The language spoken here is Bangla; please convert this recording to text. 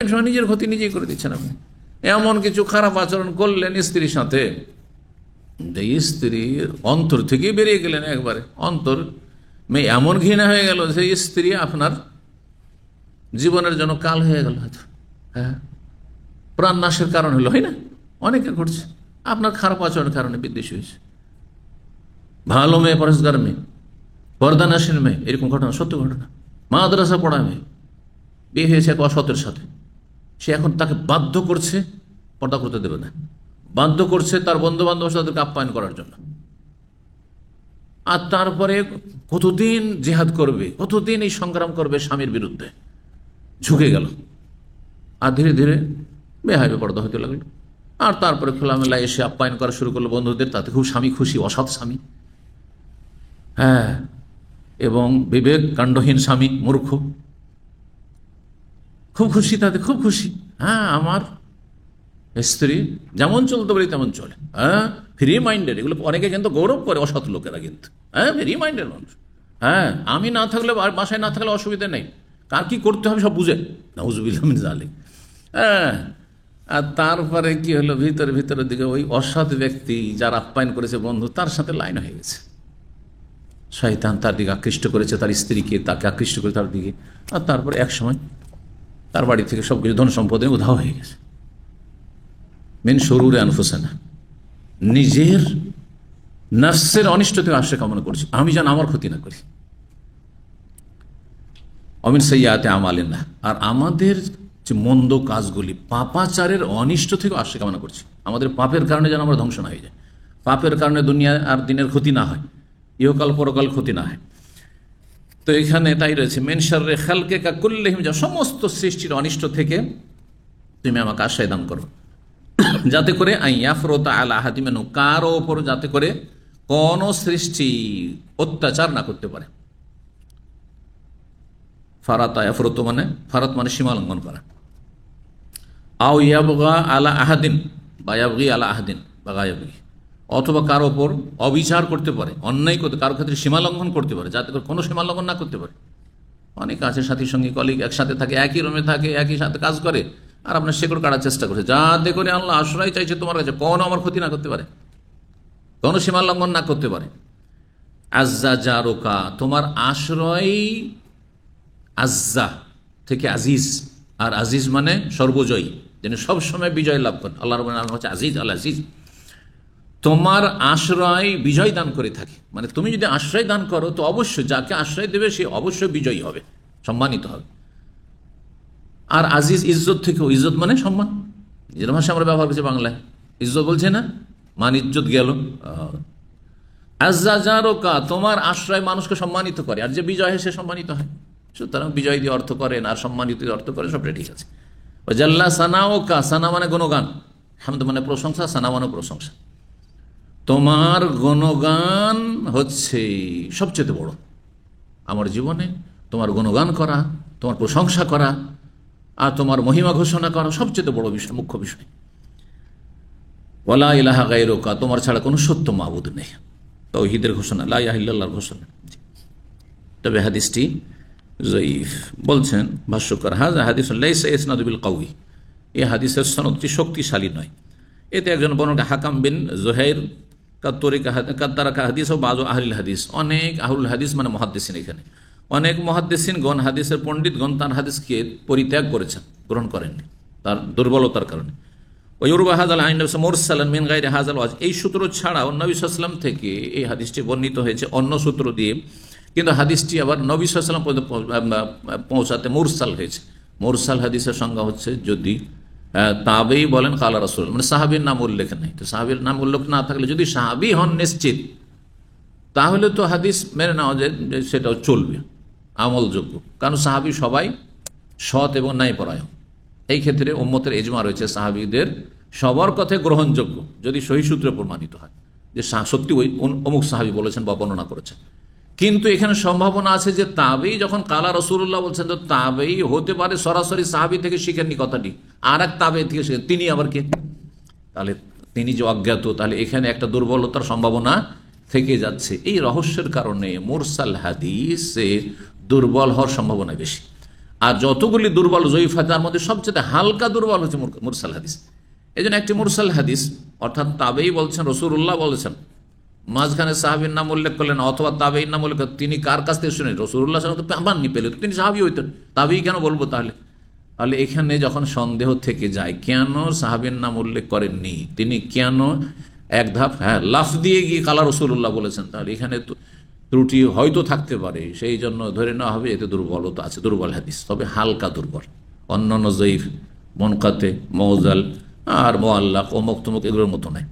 সময় নিজের ক্ষতি নিজেই করে দিচ্ছেন আপনি। এমন কিছু খারাপ আচরণ করলেন স্ত্রীর সাথে, যে স্ত্রীর অন্তর থেকে বেরিয়ে গেলেন, একবারে অন্তর এমন ঘৃণা হয়ে গেল যে স্ত্রী আপনার জীবনের জন্য কাল হয়ে গেল হয়তো। হ্যাঁ, প্রাণ নাশের কারণ হলো, হয় না? অনেকে ঘটছে আপনার খারাপ আচরণের কারণে বিদ্বেষী হয়েছে। ভালো মেয়ে, পরেশগার মেয়ে, পর্দানাসীন মেয়ে, এরকম ঘটনা, সত্য ঘটনা। মাদ্রাসা পড়া মেয়ে, বিয়ে হয়েছে এক অসতের সাথে, সে এখন তাকে বাধ্য করছে পর্দা করতে দেবে না, বাধ্য করছে তার বন্ধু বান্ধব তাদেরকে আপ্যায়ন করার জন্য। আর তারপরে কতদিন জিহাদ করবে, কতদিন এই সংগ্রাম করবে স্বামীর বিরুদ্ধে, ঝুঁকে গেল। আর ধীরে ধীরে বেহাইবে পর্দা হতে লাগলো। আর তারপরে খোলামেলা এসে আপ্যায়ন করা শুরু করলো বন্ধুদের, তাতে খুব স্বামী খুশি, অসৎ স্বামী। হ্যাঁ, এবং বিবেক কাণ্ডহীন স্বামী, মূর্খ, খুব খুশি, তাতে খুব খুশি। হ্যাঁ, আমার স্ত্রী যেমন চলতে পারি তেমন চলে। হ্যাঁ, ফ্রি মাইন্ডেড, এগুলো অনেকে কিন্তু গৌরব করে, অসৎ লোকেরা কিন্তু। হ্যাঁ, ফ্রি মাইন্ডেড মানুষ। হ্যাঁ, আমি না থাকলে, আর বাসায় না থাকলে অসুবিধা নেই, কার কি করতে হবে সব বুঝে, নাউজুবিল্লাহ মিন যালিক। হ্যাঁ, আর তারপরে কি হলো, ভিতরের দিকে ওই অসৎ ব্যক্তি যার আপ্যায়ন করেছে বন্ধু, তার সাথে লাইন হয়ে গেছে। শয়তান তার দিকে আকৃষ্ট করেছে, তার স্ত্রীকে, তাকে আকৃষ্ট করে তার দিকে। আর তারপরে এক সময় তার বাড়ি থেকে সব কিছু ধন সম্পদে উধাও হয়ে গেছে। মিন শুরুরে আনফুসানা, নিজের নফসের অনিষ্ট থেকে আশ্রয় কামনা করছি, আমি যেন আমার ক্ষতি না করি। অমিন সাইয়্যাতি আমালিনা, আর আমাদের যে মন্দ কাজগুলি, পাপাচারের অনিষ্ট থেকে আশ্রয় কামনা করছি। আমাদের পাপের কারণে যেন আমরা ধ্বংস না হয়ে যায়, পাপের কারণে দুনিয়া আর দিনের ক্ষতি না হয়, ইহকাল পরকাল ক্ষতি না হয়। তো এখানে তাই রয়েছে, মিন শাররি খালকে কা কুল্লিহিম, যা সমস্ত সৃষ্টির অনিষ্ট থেকে তুমি আমাকে আশ্রয় দান করো, যাতে করে আইয়াফরতা আলা আহাদিন মিনহুম, কারো ওপর যাতে করে কোন সৃষ্টি অত্যাচার না করতে পারে। ফারাত, ইয়াফরত মানে, ফারাত মানে সীমা লঙ্ঘন করা। আও ইয়াবগা আলা আহাদিন, বা ইয়াবগি আলা আহাদিন, বা গায়াবগি, অথবা কারো ওপর অবিচার করতে পারে, অন্যায় করতে, কারো ক্ষেত্রে সীমা লঙ্ঘন করতে পারে, যাতে করে কোনো সীমা লঙ্ঘন না করতে পারে। অনেক আছে সাথীর সঙ্গে কলিগ, একসাথে থাকে, একই রুমে থাকে, একই সাথে কাজ করে, আর আপনার শেকড় কাটার চেষ্টা করছে, যাতে করে আল্লাহ আশ্রয় চাইছে তোমার কাছে, কোনো আমার ক্ষতি না করতে পারে, কোনো সীমা লঙ্ঘন না করতে পারে। আজ্জা জারোকা, তোমার আশ্রয়, আজ্জা থেকে আজিজ, আর আজিজ মানে সর্বজয়ী, যিনি সবসময় বিজয় লাভ করেন। আল্লাহ রাব্বুল আলামিন হচ্ছে আজিজ, আল আজিজ। তোমার আশ্রয় বিজয় দান করে থাকে, মানে তুমি যদি আশ্রয় দান করো তো অবশ্যই যাকে আশ্রয় দেবে সে অবশ্যই বিজয়ী হবে, সম্মানিত হবে। আর আজিজ ইজ্জত থেকেও, ইজ্জত মানে সম্মান, যেটা ভাষা আমরা ব্যবহার করছি বাংলায়, ইজ্জত বলছে না, মান ইজ্জত গেল। আজ্জা জারোকা, তোমার আশ্রয় মানুষকে সম্মানিত করে, আর যে বিজয় হয় সে সম্মানিত হয়। সুতরাং বিজয় দিয়ে অর্থ করেন আর সম্মানিত দিয়ে অর্থ করেন, সবটা ঠিক আছে। জাল্লা সানাওকা, সানা মানে গুণগান, হামদ মানে প্রশংসা, সানা মানে প্রশংসা। তোমার গুণগান হচ্ছে সবচেয়ে বড় আমার জীবনে, তোমার গুণগান করা, তোমার প্রশংসা করা, আর তোমার মহিমা ঘোষণা করা সবচেয়ে বড় বিষয়, মুখ্য বিষয়। ওয়ালা ইলাহা গায়রুকা, তোমার ছাড়া কোনো সত্য মাবুদ নেই, তাওহীদের ঘোষণা, লা ইলাহা ইল্লাল্লাহর ঘোষণা। তবে হাদিসটি যঈফ বলছেন ভাষ্যকার, হাযা হাদিসুন লাইসা ইসনাদু বিল কাওয়ি, এই হাদিসের সনদটি শক্তিশালী নয়। এতে একজন বর্ণনা হাকাম বিন যুহাইর কাত্তারাকা হাদিস ও বাযু আহলিল হাদিস, অনেক আহলুল হাদিস মানে মুহাদ্দিসিন, এখানে অনেক মুহাদ্দিসিনগণ, হাদিসের পণ্ডিতগণ তার হাদিসকে পরিত্যাগ করেছেন, গ্রহণ করেননি তার দুর্বলতার কারণে। ওয়ুরবা হাযাল আইন মুরসালান মিন গায়রি হাযাল ওয়াজ, এই সূত্র ছাড়াও নবী সাল্লাল্লাহু আলাইহি ওয়াসাল্লাম থেকে এই হাদিসটি বর্ণিত হয়েছে অন্য সূত্র দিয়ে, কিন্তু হাদিসটি আবার নবী সাল্লাল্লাহু আলাইহি ওয়াসাল্লাম পর্যন্ত পৌঁছাতে মুরসাল হয়েছে। মুরসাল হাদিসের সংজ্ঞা হচ্ছে যদি তাবেই বলেন কালা রাসূল, মানে সাহাবীর নাম উল্লেখ নেই, তো সাহাবীর নাম উল্লেখ না থাকলে যদি সাহাবী হন নিশ্চিত, তাহলে তো হাদিস মেনে নেওয়া যায় যে সেটাও চলবে, আমলযোগ্য, কারণ সাহাবী সবাই সৎ এবং ন্যায়পরায়ণ। এই ক্ষেত্রে উম্মতের ইজমা রয়েছে, সাহাবীদের সবার কথাই গ্রহণযোগ্য যদি সহিহ সূত্রে প্রমাণিত হয় যে সত্যি ওই অমুক সাহাবী বলেছেন বা বর্ণনা করেছেন। কিন্তু এখানে সম্ভাবনা আছে যে তাবেই যখন কালা রাসূলুল্লাহ বলছেন, তো তাবেই হতে পারে সরাসরি সাহাবী থেকে শিখেননি কথাটি, আর এক তাবেই থেকে শিখেন, তিনি আবার কে? তাহলে তিনি যে অজ্ঞাত, তাহলে এখানে একটা দুর্বলতার সম্ভাবনা থেকে যাচ্ছে। এই রহস্যের কারণে মুরসাল হাদিসে দুর্বল হওয়ার সম্ভাবনা বেশি। আর যতগুলি দুর্বল জয়ীফ হাদিস তার মধ্যে সবচেয়ে হালকা দুর্বল হচ্ছে মুরসাল হাদিস। এই জন্য একটি মুরসাল হাদিস, অর্থাৎ তাবেই বলছেন, রসুল্লাহ বলেছেন, মাঝখানে সাহাবীর নাম উল্লেখ করলেন অথবা তাবেইর নাম উল্লেখ করলেন, তিনি কার কাছ থেকে শুনেন? রসুল্লাহ পাননি, পেলে তিনি সাহাবী হইতেন, তাবেই কেন বলবো? তাহলে এখানে যখন সন্দেহ থেকে যায় কেন সাহাবীর নাম উল্লেখ করেননি, তিনি কেন এক ধাপ লাফ দিয়ে গিয়ে কালা রসুল্লাহ বলেছেন, তাহলে এখানে তো ত্রুটি হয়তো থাকতে পারে। সেই জন্য ধরে নেওয়া হবে এতে দুর্বলতা আছে, দুর্বল হাদিস, তবে হালকা দুর্বল। অন্যান্য জয়ীফ, মুনকাতে, মৌজাল আর মুআল্লাক ও মকতুমুক এগুলোর মতো নাই।